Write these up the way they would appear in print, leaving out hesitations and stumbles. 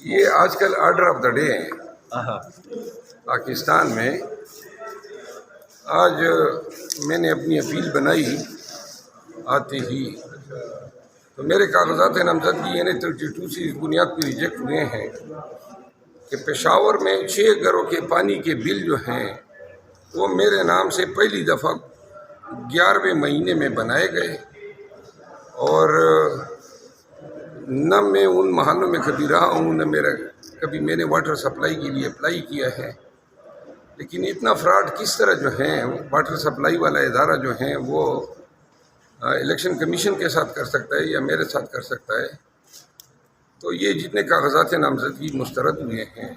یہ آج کل آرڈر آف دا ڈے ہے پاکستان میں. آج میں نے اپنی اپیل بنائی آتے ہی تو میرے کاغذات نامزدگی N32 سے اس بنیاد پہ ریجیکٹ ہوئے ہیں کہ پشاور میں 6 گھروں کے پانی کے بل جو ہیں وہ میرے نام سے پہلی دفعہ 11ویں مہینے میں بنائے گئے، اور نہ میں ان محلوں میں کبھی رہا ہوں، نہ کبھی میں نے واٹر سپلائی کے لیے اپلائی کیا ہے. لیکن اتنا فراڈ کس طرح جو ہیں واٹر سپلائی والا ادارہ جو ہیں وہ الیکشن کمیشن کے ساتھ کر سکتا ہے یا میرے ساتھ کر سکتا ہے؟ تو یہ جتنے کاغذات نامزدگی مسترد ہوئے ہیں،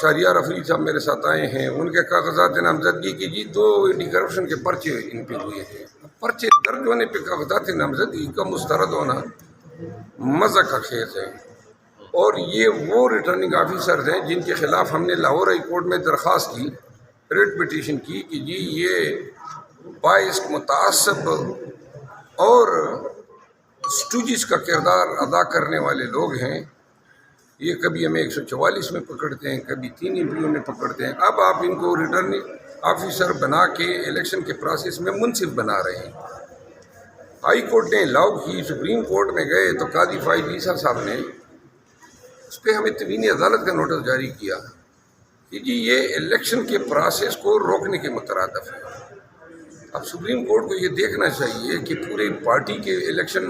شہریار افریدی صاحب میرے ساتھ آئے ہیں، ان کے کاغذات نامزدگی کی 2 اینٹی کرپشن کے پرچے ان پہ ہوئے ہیں. پرچے درج ہونے پہ کاغذات نامزدگی کا مسترد ہونا مزہ کا خیز ہے. اور یہ وہ ریٹرننگ آفیسرز ہیں جن کے خلاف ہم نے لاہور ہائی کورٹ میں درخواست کی، ریٹ پٹیشن کی کہ جی یہ باعث متعصب اور اسٹوجز کا کردار ادا کرنے والے لوگ ہیں. یہ کبھی ہمیں 144 میں پکڑتے ہیں، کبھی 3 امپیوں میں پکڑتے ہیں. اب آپ ان کو ریٹرننگ آفیسر بنا کے الیکشن کے پروسیس میں منصف بنا رہے ہیں. ہائی کورٹ نے الاؤ کی، سپریم کورٹ میں گئے تو قاضی فائز عیسیٰ صاحب نے اس پہ ہمیں تبینی عدالت کا نوٹس جاری کیا کہ جی یہ الیکشن کے پروسیس کو روکنے کے مترادف ہے. اب سپریم کورٹ کو یہ دیکھنا چاہیے کہ پورے پارٹی کے الیکشن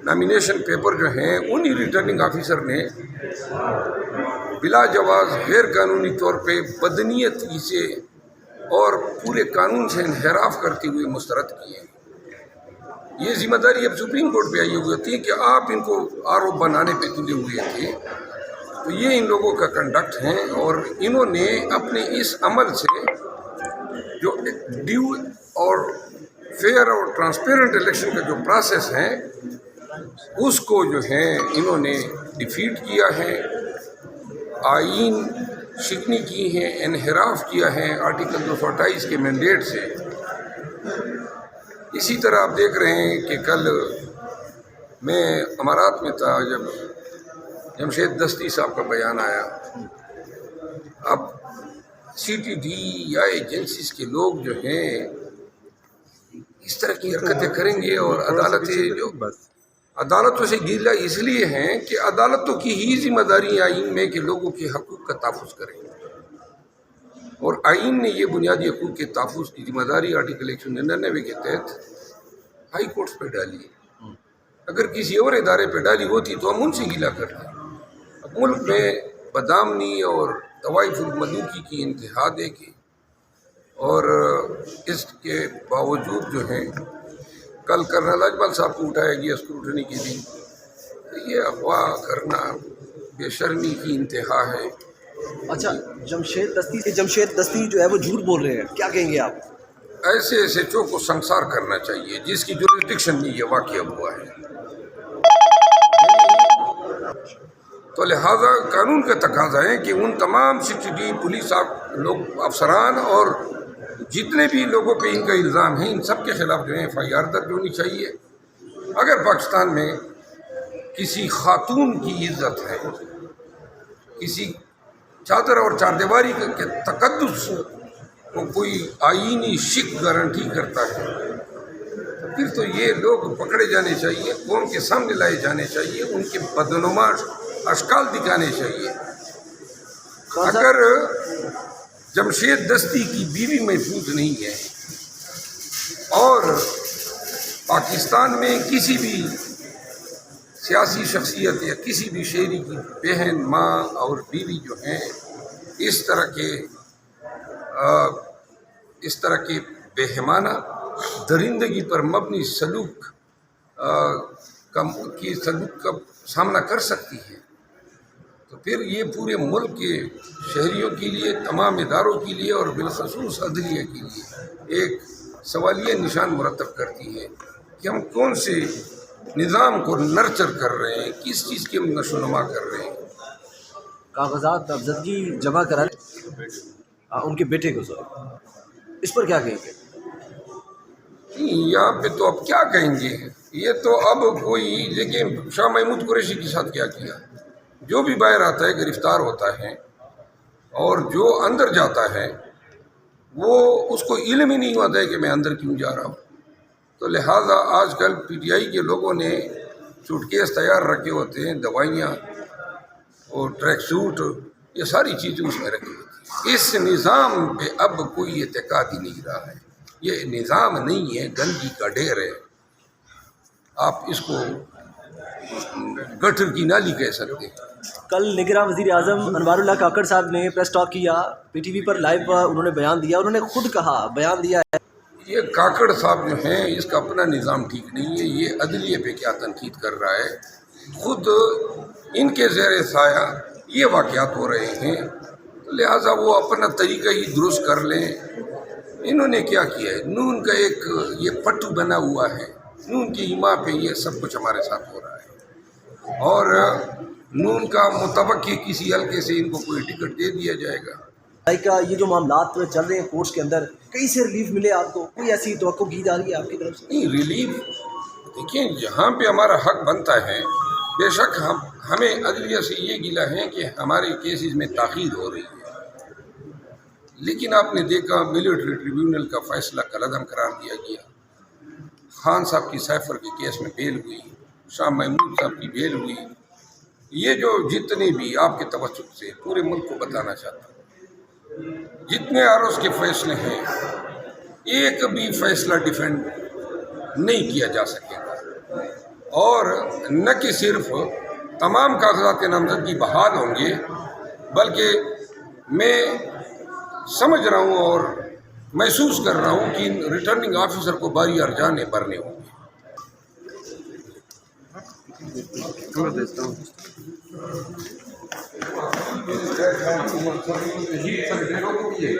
نامینیشن پیپر جو ہیں انہی ریٹرننگ آفیسر نے بلا جواز غیر قانونی طور پہ بدنیتی سے اور پورے قانون سے انحراف کرتے ہوئے مسترد کیے ہیں. یہ ذمہ داری اب سپریم کورٹ پہ آئی ہوئی ہوتی ہے کہ آپ ان کو آروپ بنانے پہ تلے ہوئے تھے. تو یہ ان لوگوں کا کنڈکٹ ہیں، اور انہوں نے اپنے اس عمل سے جو ڈیو اور فیئر اور ٹرانسپیرنٹ الیکشن کا جو پروسیس ہے اس کو جو ہے انہوں نے ڈیفیٹ کیا ہے، آئین شکنی کی ہے، انحراف کیا ہے آرٹیکل 228 کے مینڈیٹ سے. اسی طرح آپ دیکھ رہے ہیں کہ کل میں امارات میں تھا جب جمشید دستی صاحب کا بیان آیا. اب سی ٹی ڈی یا ایجنسیز کے لوگ جو ہیں اس طرح کی حرکتیں کریں گے، اور عدالتوں سے گیلا اس لیے ہیں کہ عدالتوں کی ہی ذمہ داری آئین میں کہ لوگوں کے حقوق کا تحفظ کریں، اور آئین نے یہ بنیادی حقوق کے تحفظ کی ذمہ داری آرٹیکل 199 کے تحت ہائی کورٹس پہ ڈالی ہے. اگر کسی اور ادارے پہ ڈالی ہوتی تو ہم ان سے گیلا کرتے. اب ملک میں بدامنی اور طوائف الملوکی کی انتہا دے کے، اور اس کے باوجود جو ہیں کل کرنل اجمل صاحب کو اٹھایا گیا اسکروٹنی کے دن. یہ افواہ کرنا بے شرمی کی انتہا ہے. اچھا، جمشید دستی جو ہے وہ جھوٹ بول رہے ہیں، کیا کہیں گے آپ؟ ایسے ایسے چو کو سنسار کرنا چاہیے جس کی جوریسڈکشن میں یہ واقعہ ہوا ہے. تو لہذا قانون کا تقاضا ہے کہ ان تمام سٹی پولیس لوگ افسران اور جتنے بھی لوگوں پہ ان کا الزام ہے ان سب کے خلاف جو ہے FIR درج ہونی چاہیے. اگر پاکستان میں کسی خاتون کی عزت ہے، کسی چادر اور چاردیواری کے تقدس کو کوئی آئینی شک گارنٹی کرتا ہے، پھر تو یہ لوگ پکڑے جانے چاہیے، قوم کے سامنے لائے جانے چاہیے، ان کے بدنما اشکال دکھانے چاہیے. اگر جمشید دستی کی بیوی محفوظ نہیں ہے، اور پاکستان میں کسی بھی سیاسی شخصیت یا کسی بھی شہری کی بہن، ماں اور بیوی جو ہیں اس طرح کے بہیمانہ درندگی پر مبنی سلوک کا سامنا کر سکتی ہے، تو پھر یہ پورے ملک کے شہریوں کے لیے، تمام اداروں کے لیے اور بالخصوص عدلیہ کے لیے ایک سوالیہ نشان مرتب کرتی ہے کہ ہم کون سے نظام کو نرچر کر رہے ہیں، کس چیز کی ہم نشو و نما کر رہے ہیں. کاغذات نامزدگی جمع کرا ان کے بیٹے کو، اس پر کیا کہیں گے؟ یہاں پہ تو اب کیا کہیں گے. یہ تو اب کوئی، لیکن شاہ محمود قریشی کے ساتھ کیا کیا؟ جو بھی باہر آتا ہے گرفتار ہوتا ہے، اور جو اندر جاتا ہے وہ اس کو علم ہی نہیں ہوتا ہے کہ میں اندر کیوں جا رہا ہوں. تو لہٰذا آج کل پی ٹی آئی کے لوگوں نے سوٹ کیس تیار رکھے ہوتے ہیں، دوائیاں اور ٹریک سوٹ، یہ ساری چیزیں اس میں رکھی ہوتی ہیں. اس نظام پہ اب کوئی اعتقاد ہی نہیں رہا ہے. یہ نظام نہیں ہے، گندگی کا ڈھیر ہے. آپ اس کو گٹر کی نالی کہہ سکتے ہیں. کل نگراں وزیر اعظم انوار اللہ کاکڑ صاحب نے پریس ٹاک کیا، پی ٹی وی پر لائیو انہوں نے بیان دیا، انہوں نے خود کہا، بیان دیا ہے. یہ کاکڑ صاحب جو ہیں اس کا اپنا نظام ٹھیک نہیں ہے. یہ عدلیہ پہ کیا تنقید کر رہا ہے. خود ان کے زیر سایہ یہ واقعات ہو رہے ہیں، لہٰذا وہ اپنا طریقہ ہی درست کر لیں. انہوں نے کیا کیا ہے؟ نون کا ایک یہ پٹو بنا ہوا ہے، نون کی حما پہ یہ سب کچھ ہمارے ساتھ ہو رہا ہے، اور نون کا متوقع کسی حلقے سے ان کو کوئی ٹکٹ دے دیا جائے گا. کا یہ جو معاملات چل رہے ہیں کورٹس کے اندر، کہیں سے ریلیف ملے آپ کو؟ کوئی ایسی توقع کی جا رہی ہے آپ کی طرف سے؟ نہیں، ریلیف دیکھیں، جہاں پہ ہمارا حق بنتا ہے بے شک ہمیں عدلیہ سے یہ گلہ ہے کہ ہمارے کیسز میں تاخیر ہو رہی ہے. لیکن آپ نے دیکھا ملٹری ٹریبیونل کا فیصلہ کالعدم قرار دیا گیا. خان صاحب کی سیفر کے کیس میں بیل ہوئی، شاہ محمود صاحب کی بیل ہوئی. یہ جو جتنے بھی آپ کے توسط سے پورے ملک کو بتانا چاہتا ہوں، جتنے آروز کے فیصلے ہیں ایک بھی فیصلہ ڈیفینڈ نہیں کیا جا سکے گا. اور نہ کہ صرف تمام کاغذات نامزدگی بحال ہوں گے، بلکہ میں سمجھ رہا ہوں اور محسوس کر رہا ہوں کہ ریٹرننگ آفیسر کو باری ارجانے بھرنے ہوں گے.